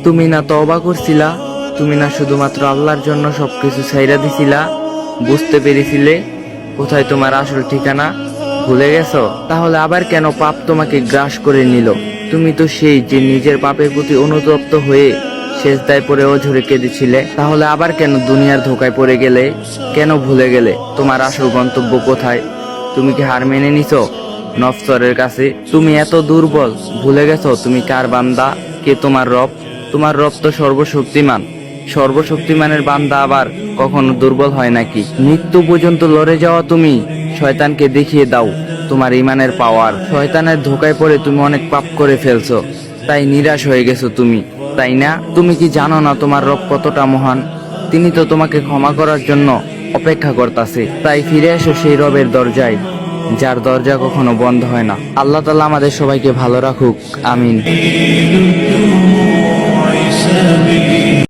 তুমি না তওবা করছিলা? তুমি না শুধুমাত্র আল্লাহর জন্য সবকিছু ছাইরা দিছিলা? বুঝতে পেরেছিলে কোথায় তোমার আসল ঠিকানা? ভুলে গেছো? তাহলে আবার কেন পাপ তোমাকে গ্রাস করে নিল? তুমি তো সেই যে নিজের পাপের প্রতি অনুতপ্ত হয়ে সেজদায় পড়ে অঝরে কেঁদেছিলে। তাহলে আবার কেন দুনিয়ার ধোকায় পড়ে গেলে? কেন ভুলে গেলে তোমার আসল গন্তব্য কোথায়? তুমি কি হার মেনে নিছো নফসরের কাছে? তুমি এত দুর্বল, ভুলে গেছো তুমি কার বান্দা, কে তোমার রব? তোমার রব তো সর্বশক্তিমান। সর্বশক্তিমানের বান্দা আবার কখনো দুর্বল হয় নাকি? মৃত্যু পর্যন্ত লড়ে যাওয়া তুমি শয়তানকে দেখিয়ে দাও তোমার ইমানের পাওয়ার। শয়তানের ধোকায় পড়ে তুমি অনেক পাপ করে ফেলছো, তাই নিরাশ হয়ে গেছো তুমি, তাই না? তুমি কি জানো না তোমার রব কতটা মহান? তিনি তো তোমাকে ক্ষমা করার জন্য অপেক্ষা করতেছে। তাই ফিরে এসো সেই রবের দরজায়, যার দরজা কখনো বন্ধ হয় না। আল্লাহ তাআলা আমাদের সবাইকে ভালো রাখুক, আমিন।